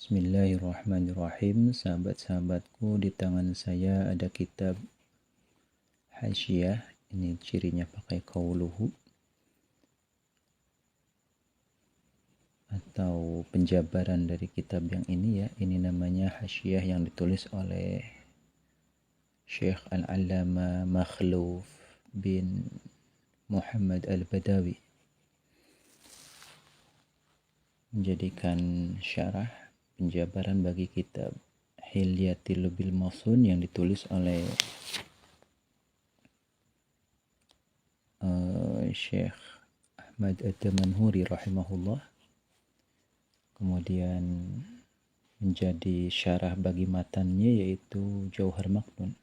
Bismillahirrahmanirrahim. Sahabat-sahabatku, di tangan saya ada kitab Hasyiah. Ini cirinya pakai qauluhu atau penjabaran dari kitab yang ini ya. Ini namanya Hasyiah yang ditulis oleh Syekh Al-Allama Makhluf bin Muhammad Al-Badawi, menjadikan syarah penjabaran bagi kitab Hilyatil Bil Mawsun yang ditulis oleh Syekh Ahmad Ad-Damanhuri rahimahullah. Kemudian menjadi syarah bagi matannya yaitu Jauhar Maknun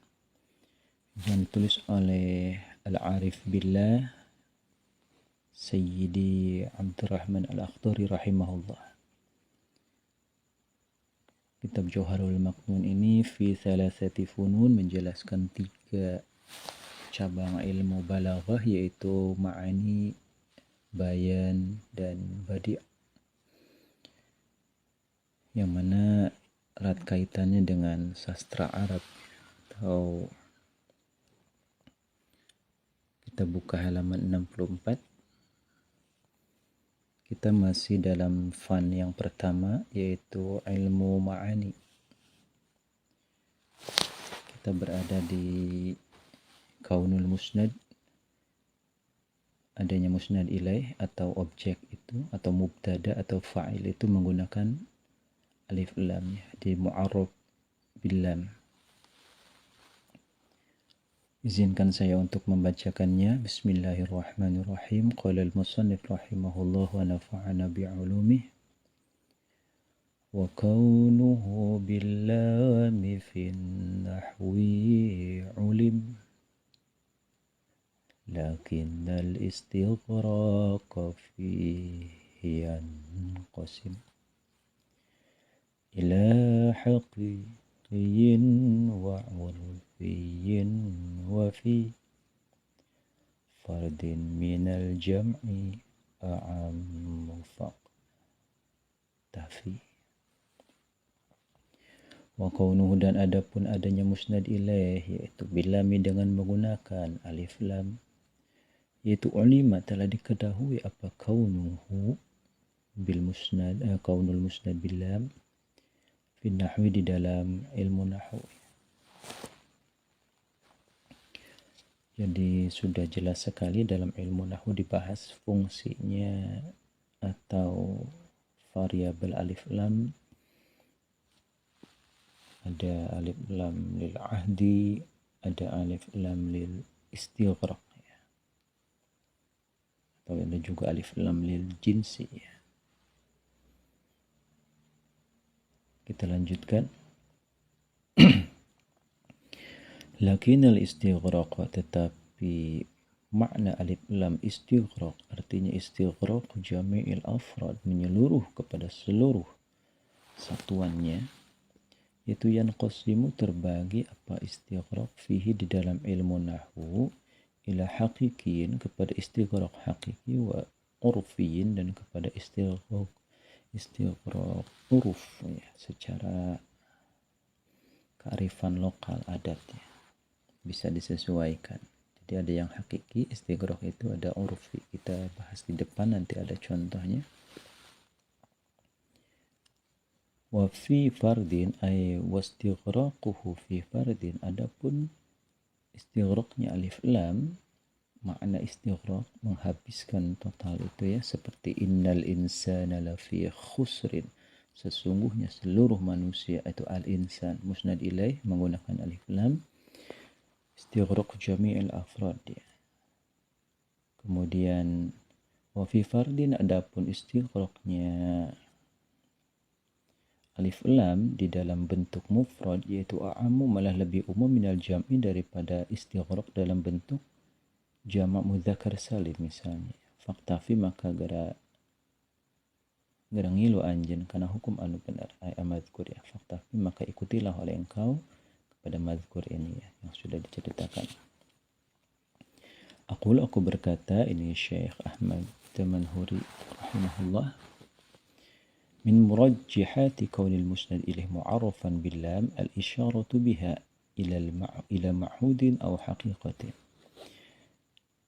yang ditulis oleh Al-Arif Billah Sayyidi Abdurrahman Al-Akhdari rahimahullah. Kitab Jauharul Maknun ini fi thalathati funun, menjelaskan 3 cabang ilmu balaghah yaitu ma'ani, bayan, dan badi', yang mana erat kaitannya dengan sastra Arab. Atau kita buka halaman 64. Kita masih dalam fan yang pertama yaitu ilmu ma'ani. Kita berada di kaunul musnad, adanya musnad ilaih atau objek itu atau mubtada atau fa'il itu menggunakan alif lam ya, di mu'arrab bil lam. Izinkan saya untuk membacakannya. Bismillahirrahmanirrahim. Qala al-musannif rahimahullah wa nafa'ana bi'ulumih. Wa kaunuhu billami fin nahwi ulim, lakin al-istighraq fihi yanqasim ila haqiqiyyin wa urfiyyin wa fi fardin minal jam'i a'ammu faqtafi. Wa kaunuhu, dan adapun adanya musnad ilaih yaitu bilami dengan menggunakan alif lam, yaitu ulima telah diketahui apa kaunuhu bil musnad, kaunul musnad bil lam fi nahwi, di dalam ilmu nahwu. Jadi sudah jelas sekali dalam ilmu nahwu dibahas fungsinya atau variabel alif lam. Ada alif lam lil ahdi, ada alif lam lil istighraq ya. Atau ada juga alif lam lil jinsi ya. Kita lanjutkan. Lakin al-istighraq, tetapi makna alif lam istighraq artinya istighraq jami'il afrad, menyeluruh kepada seluruh satuannya, yaitu yanqasimu, terbagi apa istighraq fihi di dalam ilmu nahwu, ila haqiqiyin, kepada istighraq hakiki, wa urfiyin, dan kepada istighraq uruf ya, secara kearifan lokal adatnya bisa disesuaikan. Jadi ada yang hakiki istighraq itu, ada urfi. Kita bahas di depan, nanti ada contohnya. Wa fi fardin ay wastighraquhu fi fardin, adapun istighraqnya alif lam, makna istighraq menghabiskan total itu ya, seperti innal insana lafi khusrin, sesungguhnya seluruh manusia itu al-insan, musnad ilaih menggunakan alif lam, istighraq jami'il afrad ya. Kemudian wa fi fardin, adapun istighraqnya alif lam di dalam bentuk mufrad yaitu a'ammu, malah lebih umum minal jam'i, daripada istighraq dalam bentuk jamak mudzakkar salim misalnya. Faktafi, maka gara ngilu anjen karena hukum anu benar ay amadzkur ya. Faktafi, maka ikutilah oleh engkau kepada madzkur ini ya, yang sudah diceritakan. Aku berkata, ini Syekh Ahmad Damanhuri rahimahullah, min murajjihati kaunil musnad ilaih mu'arrafan bil lam al-isyaratu biha ila ma'hudin aw haqiqatin.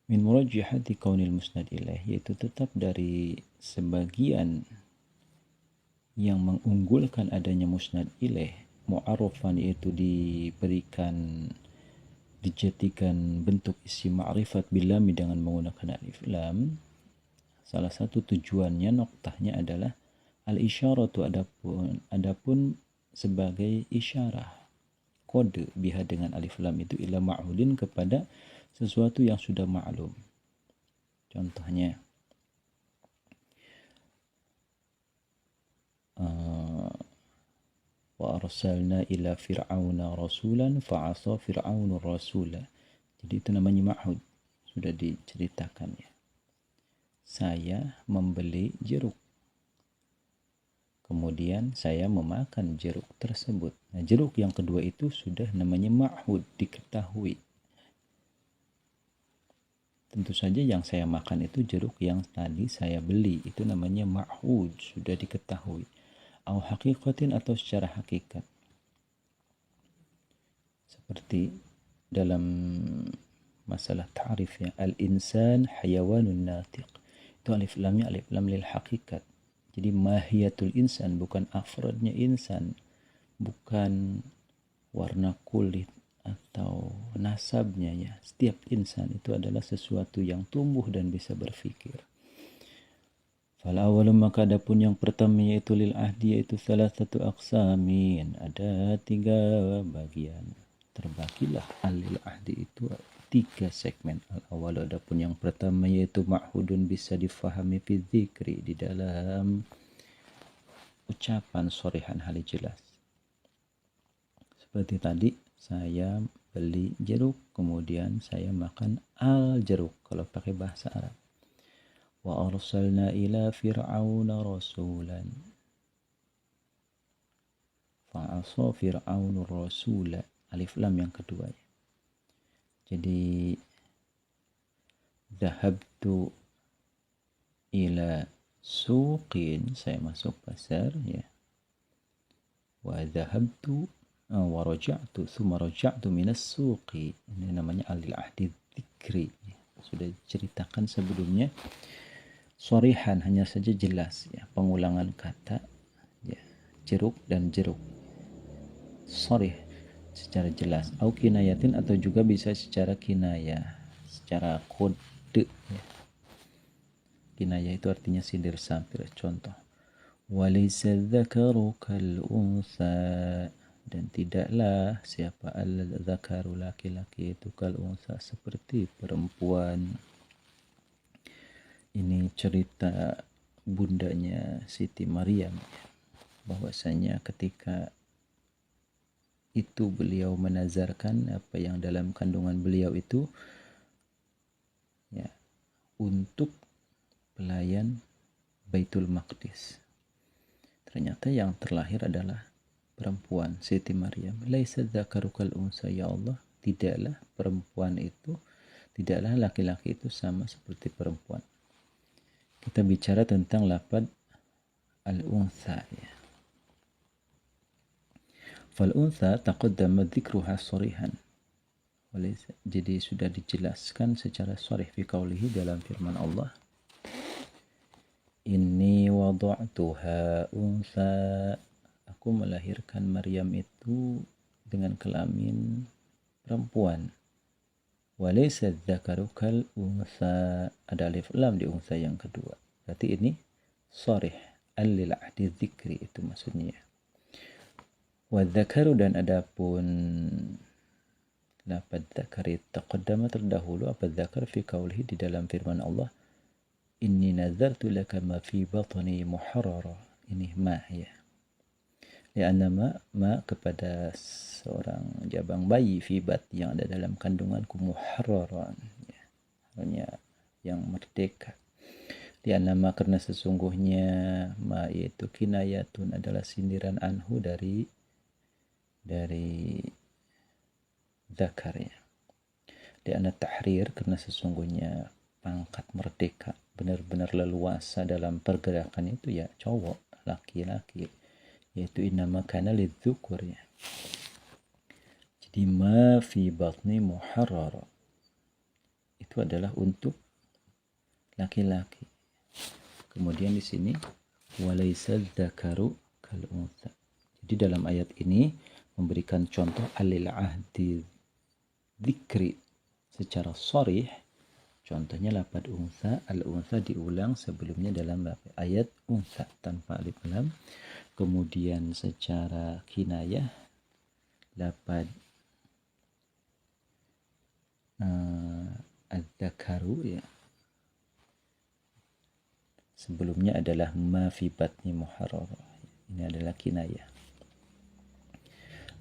Min murajjihati kaunil musnad ilaih, yaitu tetap dari sebagian yang mengunggulkan adanya musnad ilaih, mu'arrafan yaitu dijadikan bentuk isim ma'rifat bil lam dengan menggunakan alif lam. Salah satu tujuannya, noktahnya adalah al-isyaratu, adapun sebagai isyarah, kode, biha dengan alif lam itu, ila ma'hudin, kepada sesuatu yang sudah maklum. Contohnya wa arsalna ila fir'auna rasulan fa'asa fir'aunur rasula. Jadi itu namanya ma'hud, sudah diceritakan ya. Saya membeli jeruk, kemudian saya memakan jeruk tersebut. Nah, jeruk yang kedua itu sudah namanya ma'hud, diketahui. Tentu saja yang saya makan itu jeruk yang tadi saya beli, itu namanya ma'hud, sudah diketahui. Au haqiqatin, atau secara hakikat. Seperti dalam masalah ta'rif ya, al-insan hayawanun natiq. Itu alif lamnya alif lam lil hakikat. Jadi mahiyatul insan, bukan afradnya insan, bukan warna kulit atau nasabnya ya. Setiap insan itu adalah sesuatu yang tumbuh dan bisa berfikir. Fal awalu, maka adapun yang pertama yaitu lil ahdi, yaitu salah satu aqsamin, ada 3 bagian. Terbagilah alil ahdi itu 3 segmen. Al awalu, adapun yang pertama yaitu ma'hudun, bisa difahami fi dzikri, di dalam ucapan sorihan, hal jelas. Seperti tadi, saya beli jeruk, kemudian saya makan al jeruk, kalau pakai bahasa Arab. Wa arsalna ila fir'auna rasulan fa'asa fir'aunur rasula, alif lam yang kedua ya. Jadi dhahabtu ila suqin, saya masuk pasar ya. Wa dhahabtu wa raja'tu thumma raja'tu minas suqi, ini namanya alil ahdi dzikri ya. Sudah ceritakan sebelumnya, sorihan, hanya saja jelas ya, pengulangan kata ya, jeruk dan jeruk, sorih secara jelas. Au kinayatin, atau juga bisa secara kinayah, secara kode ya. Kinayah itu artinya sindir sampir. Contoh, walaysa dzakaru kal unsa, dan tidaklah siapa al-dzakaru, laki-laki itu, kal unsa, seperti perempuan. Ini cerita bundanya Siti Maryam, bahwasanya ketika itu beliau menazarkan apa yang dalam kandungan beliau itu ya, untuk pelayan Baitul Maqdis. Ternyata yang terlahir adalah perempuan, Siti Maryam. Laisa dzakaru kal unsa, ya Allah, tidaklah perempuan itu, tidaklah laki-laki itu sama seperti perempuan. Kita bicara tentang lafaz al-untha ya. Fal untha taqaddama dzikruha sharihan. Jadi sudah dijelaskan secara sharih fi qaulihi, dalam firman Allah, inni wada'tuha untha, aku melahirkan Maryam itu dengan kelamin perempuan. Walaysa dzakaru kal unsa, ada alif lam di unsa yang kedua. Berarti ini sharih al-lil ahdi dzikri, itu maksudnya. Wa dzakaru, dan adapun lafaz dzakari taqaddama, terdahulu apa dzakar fi qaulihi, di dalam firman Allah, inni nazartu laka ma fi batni muharrara. Ini ma ya. Lianna ma kepada seorang jabang bayi, fi bat, yang ada dalam kandunganku, muharraran ya, artinya yang merdeka. Lianna ma, karena sesungguhnya ma itu kinayatun, adalah sindiran, anhu, dari dzakar ya. Lianna tahrir, karena sesungguhnya pangkat merdeka, benar-benar leluasa dalam pergerakan itu ya cowok, laki-laki, yaitu innama kana lidzukur ya. Jadi ma fi batni muharrara itu adalah untuk laki-laki. Kemudian di sini walaysa dzakaru kal untha. Jadi dalam ayat ini memberikan contoh alil ahdi dzikri secara sharih. Contohnya lafaz unsa, al-unsa diulang sebelumnya dalam ayat unsa tanpa alif lam. Kemudian secara kinayah lafaz ad-dzakaru ya. Sebelumnya adalah ma fi batni muharrara. Ini adalah kinayah.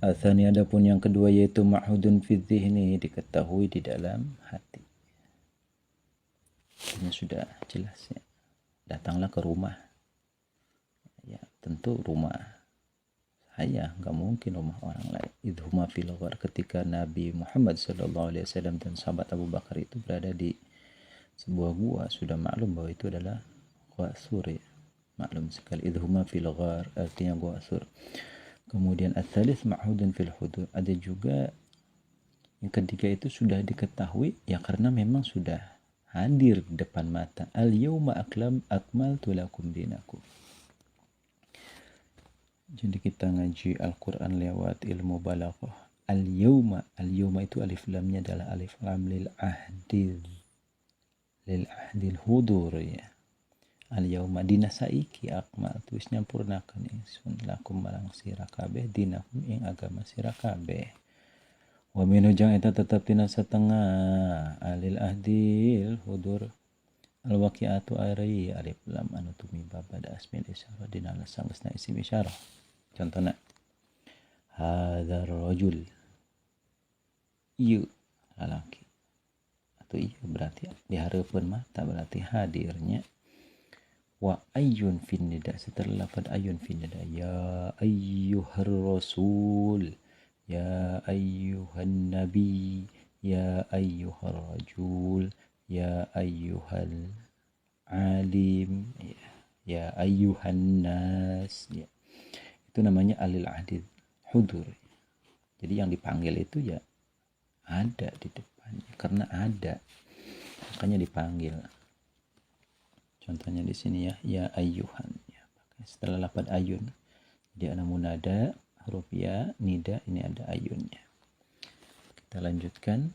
Atsani adapun yang kedua yaitu ma'hudun fi dzihni, diketahui di dalam hati. Ini sudah jelas ya. Datanglah ke rumah. Ya, tentu rumah saya, nggak mungkin rumah orang lain. Idhuma fil ghar, ketika Nabi Muhammad SAW dan sahabat Abu Bakar itu berada di sebuah gua, sudah maklum bahwa itu adalah gua sur ya. Maklum sekali idhuma fil ghar artinya gua sur. Kemudian ats-tsalits ma'hudun fil hudur. Ada juga yang ketiga itu sudah diketahui ya karena memang sudah hadir di depan mata. Al-yauma akmaltu lakum dinakum. Jadi kita ngaji Al-Quran lewat ilmu balaghah. Al-yauma itu alif lamnya adalah alif lam lil ahdil hudur ya. Al-yauma dina saiki akmaltu wis nyampurnakan ingsun lakum marang sira kabeh dinakum ing agama sira kabeh. Wa min hujang eta tetep tina setengah alil ahdil hudur al-waqi'atu ari alif lam anu tumiba pada asmil isyarah dina sanggeusna isim isyarah. Contohna hadzal rajul, ieu lalaki, atau ieu berarti dihareupeun mata berarti hadirnya. Wa ayyun fin nida, setelah lafaz ayyun fin nida ya ayyuhar rasul, ya ayyuhan nabi, ya ayyuhar rajul, ya ayyuhal alim, ya ayyuhan nas ya. Itu namanya alil ahdi hudur. Jadi yang dipanggil itu ya ada di depannya karena ada, makanya dipanggil. Contohnya di sini ya ayyuhan ya. Setelah lafaz ayun dia ada munada huruf ya, nida, ini ada ayunnya. Kita lanjutkan.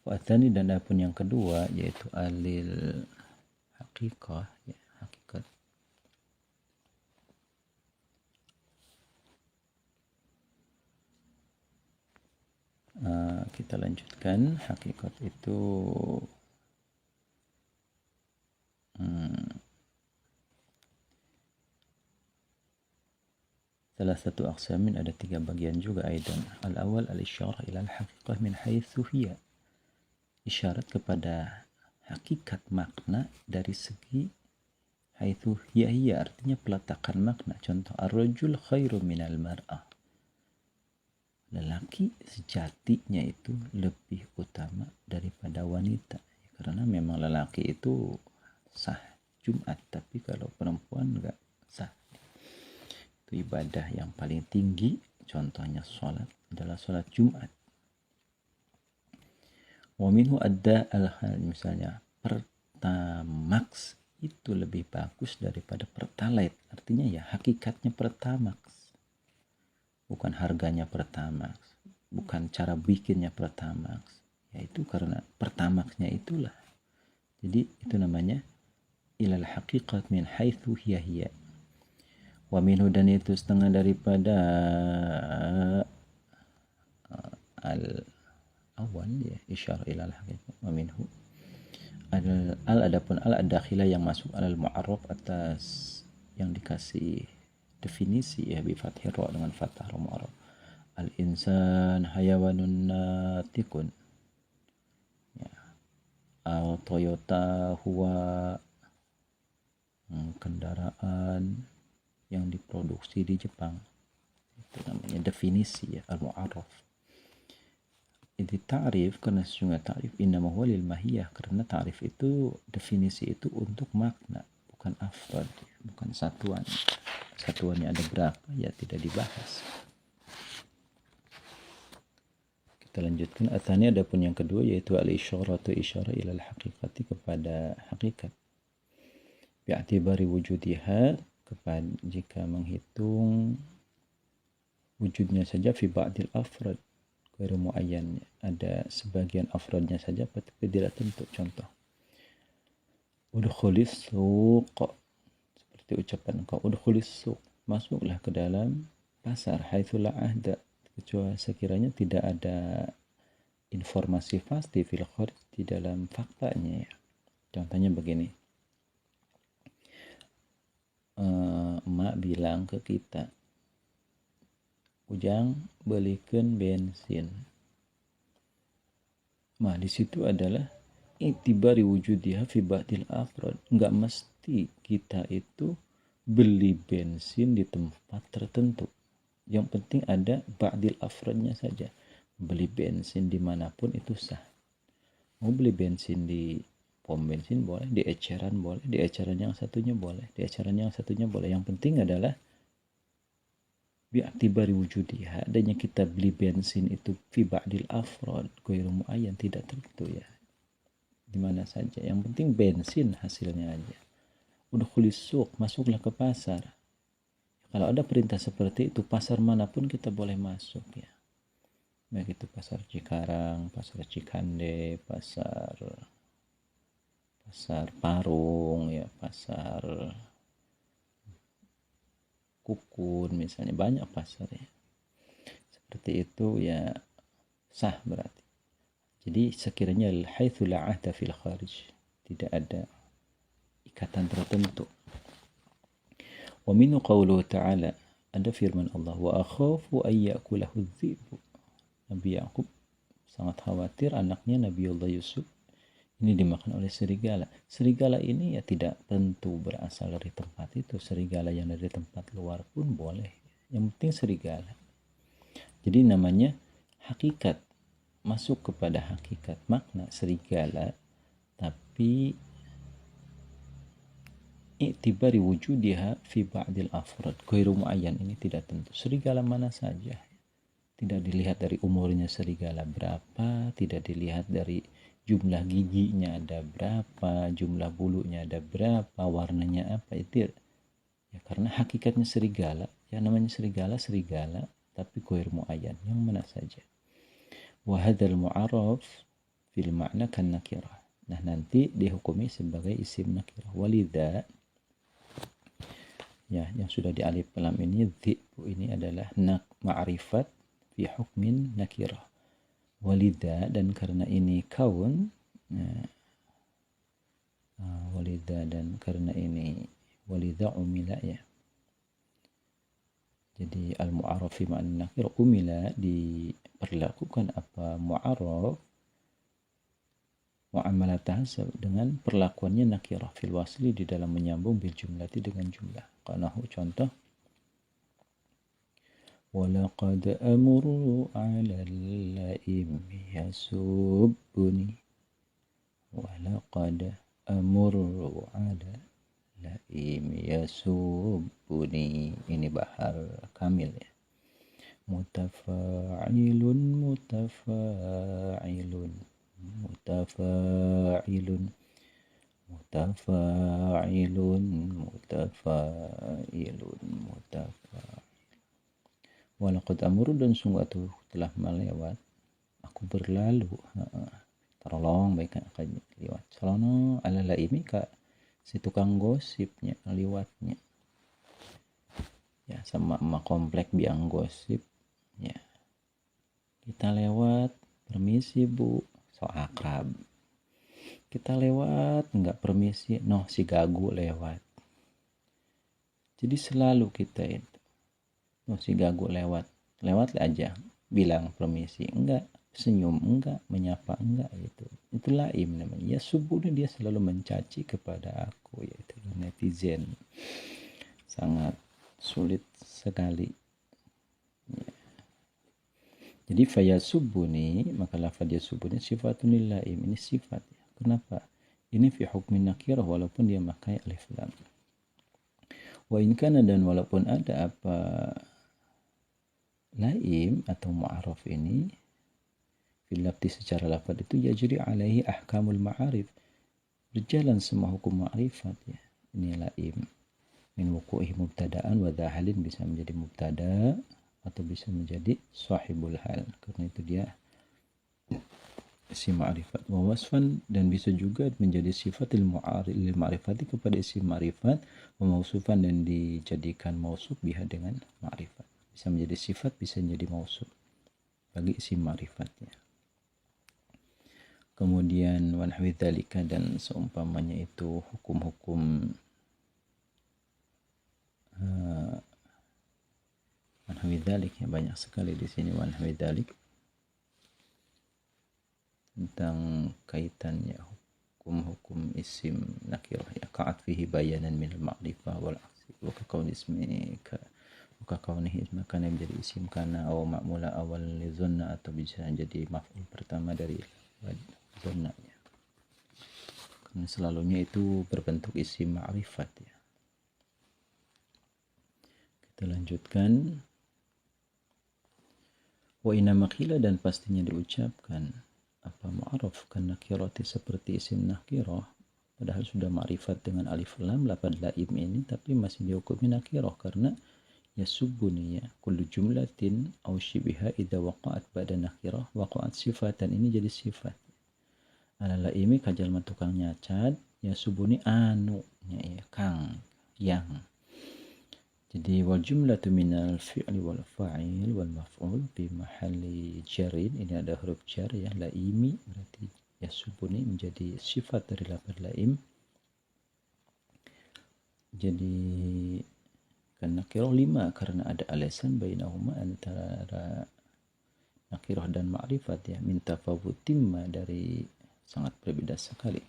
Watsani dan adapun yang kedua yaitu alil haqiqah ya, hakikat. Kita lanjutkan. Hakikat itu salah satu aqsamin, ada 3 bagian juga aidan. Al-awwal al-isyarah ila al-haqiqah min haitsu hiya. Isyarat kepada hakikat makna dari segi haitsu hiya artinya peletakan makna. Contoh ar-rajul khairu minal mar'ah. Lelaki sejatinya itu lebih utama daripada wanita. Karena memang lelaki itu sah Jumat, tapi kalau perempuan enggak sah. Itu ibadah yang paling tinggi, contohnya sholat adalah sholat Jumat. Wa minhu adda al-hal, misalnya Pertamax itu lebih bagus daripada Pertalite. Artinya ya hakikatnya Pertamax, bukan harganya Pertamax, bukan cara bikinnya Pertamax, yaitu karena Pertamaxnya itulah. Jadi itu namanya ilal haqiqat min haitsu hiya. Wa minhu, dan itu setengah daripada al-awwal ya, isyarah ilal haqiqat. Wa minhu adapun ad-dakhilah yang masuk alal mu'arraf atas yang dikasih definisi ya bi fathir ra dengan fathah ra mu'arraf. Al-insan hayawanun natiqun ya. Toyota huwa kendaraan yang diproduksi di Jepang. Itu namanya definisi ya, al-mu'arraf. Ini ta'rif, karena sesungguhnya ta'rif innama huwa lil mahiyah, karena ta'rif itu definisi itu untuk makna, bukan bukan afrad, bukan satuan. Satuannya ada berapa ya tidak dibahas. Kita lanjutkan. Atani adapun yang kedua yaitu al-isyaratu isyarah ilal haqiqati kepada hakikat. Bi'atibari wujudiha kepada jika menghitung wujudnya saja fi ba'dil afrad ghairu muayyan, ada sebagian afradnya saja tapi tidak tentu. Contoh udkhulis suq, seperti ucapan kau udkhulis suq, masuklah ke dalam pasar, haitsu la ahda, kecuali sekiranya tidak ada informasi pasti fil kharij di dalam faktanya ya. Contohnya begini, emak bilang ke kita, Ujang belikan bensin. Nah, di situ adalah itibari wujudiha fi ba'dil afrad. Enggak mesti kita itu beli bensin di tempat tertentu. Yang penting ada ba'dil afradnya saja. Beli bensin dimanapun itu sah. Mau beli bensin di pom bensin boleh, di eceran boleh, di eceran yang satunya boleh, di eceran yang satunya boleh. Yang penting adalah bi'atibari wujudiha, adanya kita beli bensin itu fi ba'dil afrad ghairu muayyan, tidak tentu ya, di mana saja, yang penting bensin hasilnya aja. Udkhulis suq, masuklah ke pasar. Kalau ada perintah seperti itu, pasar manapun kita boleh masuk ya, baik itu pasar Cikarang, pasar Cikande, pasar Parung ya, pasar Kukun misalnya, banyak pasar ya seperti itu ya, sah berarti. Jadi sekiranya haitsu la ahda fil kharij, tidak ada ikatan tertentu. Wa minhu qauluhu ta'ala, ada firman Allah, wa akhafu ay ya'kulahu adh-dhi'bu. Nabi Yakub sangat khawatir anaknya Nabiullah Yusuf ini dimakan oleh serigala. Serigala ini ya tidak tentu berasal dari tempat itu. Serigala yang dari tempat luar pun boleh. Yang penting serigala. Jadi namanya hakikat. Masuk kepada hakikat makna serigala. Tapi i'tibari wujudiha fi ba'dil afrad ghairu muayyan, ini tidak tentu. Serigala mana saja. Tidak dilihat dari umurnya serigala berapa. Tidak dilihat dari jumlah giginya ada berapa, jumlah bulunya ada berapa, warnanya apa, itu ya karena hakikatnya serigala, yang namanya serigala, tapi ghair muayyan, yang mana saja. Wa hadzal mu'arraf fil ma'na kan nakirah. Nah, nanti dihukumi sebagai isim nakirah. Walidha, ya yang sudah di alif lam ini, dzi'bu ini adalah ma'rifat fi hukmin nakirah. Walidha, dan karena ini kaun ya, walidha, dan karena ini walidha umila ya, jadi al-mu'arraf fi ma'na nakir umila, diperlakukan apa mu'arraf mu'amalatah dengan perlakuannya nakirah fil wasli, di dalam menyambung bil jumlati dengan jumlah. Karena contoh وَلَقَدْ أَمُرُّ عَلَى اللَّئِمِ يَسُبُّنِي وَلَقَدْ أَمُرُّ عَلَى اللَّئِمِ يَسُبُّنِي, ini bahar kamil ya. Mutafa'ilun mutafa'ilun mutafa'ilun mutafa'ilun mutafa'ilun mutafa'ilun. Walaqad amuru, dan sungguh aku telah melewat, aku berlalu, terolong baik akan lewat salono ala laimi ka si tukang gosipnya lewatnya ya, sama emak komplek biang gosip ya, kita lewat, permisi bu, so akrab, kita lewat enggak permisi, noh si gagu lewat. Jadi selalu kita itu, si gagu lewat aja, bilang permisi enggak, senyum enggak, menyapa enggak, itu laim namanya ya. Subuhnya dia selalu mencaci kepada aku, yaitu netizen, sangat sulit sekali ya. Jadi fayasubuni, maka lafaz yasubuni sifatun lillaim, ini sifat ya. Kenapa? Ini fi hukmin nakirah, walaupun dia memakai alif lam. Wa in kana, dan walaupun ada apa laim atau mu'arraf ini fil lafzi secara lafaz itu yajri alaihi ahkamul ma'arif, berjalan semua hukum ma'rifat ya. Ini laim min wuqu'i mubtada'an wa dhahalin, bisa menjadi mubtada atau bisa menjadi sahibul hal, karena itu dia isim ma'rifat. Wa wasfan, dan bisa juga menjadi sifatil mu'aril ma'rifati, kepada isim ma'rifat, wa mausufan, dan dijadikan mausuf biha dengan ma'rifat, bisa menjadi sifat, bisa menjadi mausuf bagi isim ma'rifatnya. Kemudian wa nahwi dzalika, dan seumpamanya itu hukum-hukum nahwi dzalik ya, banyak sekali di sini wa nahwi dzalik tentang kaitannya hukum-hukum isim nakirah ya, ka'at fihi bayanan min al-ma'rifah wal aksi wa kauni ismi ka kaunihi makana menjadi isim kana atau ma'mula awal li dhanna, atau bisa jadi maf'ul pertama dari dhanna ya, karena selalunya itu berbentuk isim ma'rifat ya. Kita lanjutkan. Wa inna maqila, dan pastinya diucapkan apa mu'arraf kan nakirati, seperti isim nakirah, padahal sudah ma'rifat dengan alif lam lafaz laim ini, tapi masih dihukumi nakirah karena yasubuni ya kullu jumlatin aw shibiha idza waqa'at ba'da nakirah waqa'at sifatan, ini jadi sifat. Ala laimi kajal tukang nyacat, yasubuni anu ya kang yang. Jadi wal jumlatu minal fi'li wal fa'il wal maf'ul fi mahalli jarin, ini ada huruf jar ya, laimi, berarti yasubuni menjadi sifat dari lafaz laim. Jadi kan nakirah 5 karena ada alasan bainahuma, antara nakirah dan ma'rifat ya, min tafawutimma, dari sangat berbeda sekali.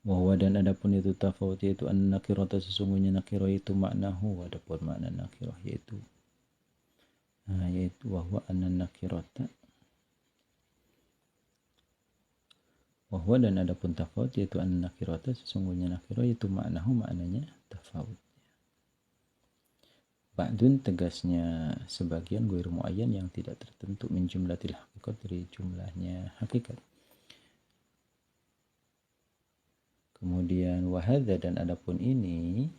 Wahwa, dan adapun itu tafawut, yaitu an nakirah, sesungguhnya nakirah itu maknahu, adapun makna nakirah yaitu wahwa an nakirata, wahwa, dan adapun tafawut, yaitu an nakirata, sesungguhnya nakirah itu maknahu, maknanya tafawut. Ba'dun, tegasnya sebagian, ghairu muayyan, yang tidak tertentu, min jumlatil haqiqat, dari jumlahnya hakikat. Kemudian wahadza, dan adapun ini,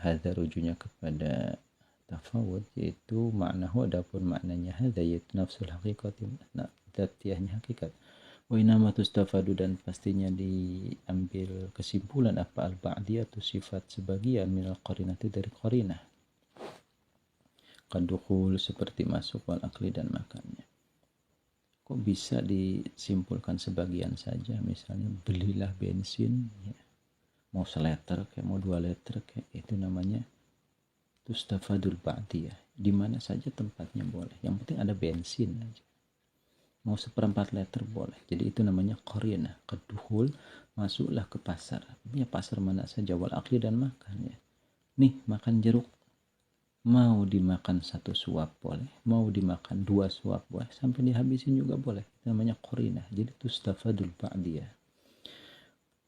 hadza rujuknya kepada tafawud, yaitu maknahu, adapun maknanya hadza, yaitu nafsul haqiqat, dzatiyahnya hakikat. Wa inama tustafadu, dan pastinya diambil kesimpulan apa al-ba'diyatu, sifat sebagian, minal qarinati, dari qarinah, qadukhul, seperti masuk, wal akli, dan makannya. Kok bisa disimpulkan sebagian saja, misalnya belilah bensin ya, mau 1 liter kayak mau 2 liter kayak, itu namanya tustafadul ba'diyah, di mana saja tempatnya boleh, yang penting ada bensin aja, mau 1/4 liter boleh, jadi itu namanya qarinah. Qadukhul, masuklah ke pasar, ya pasar mana saja, wal akli, dan makan ya, nih makan jeruk, mau dimakan 1 suap boleh, mau dimakan 2 suap boleh, sampai dihabisin juga boleh, namanya qarinah. Jadi tustafadul ba'diyah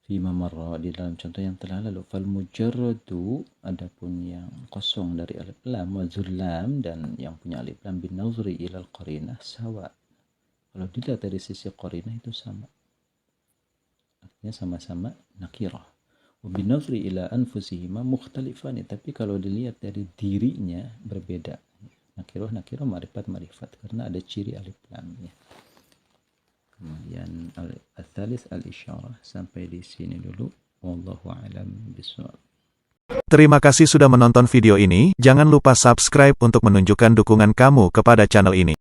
fima marra, di dalam contoh yang telah lalu. Fal mujarradu, adapun yang kosong dari alif lam, wa zullam, dan yang punya alif lam, bin nazri ilal qarinah sawa, kalau dilihat dari sisi qarinah itu sama, artinya sama-sama nakirah. Binazri ila anfusihima mukhtalifani, tapi kalau dilihat dari dirinya berbeda, nakirah ma'rifat, karena ada ciri alif lam ya. Kemudian al-tsalis al-isyarah, sampai di sini dulu, wallahu a'lam bishawab. Terima kasih sudah menonton video ini. Jangan lupa subscribe untuk menunjukkan dukungan kamu kepada channel ini.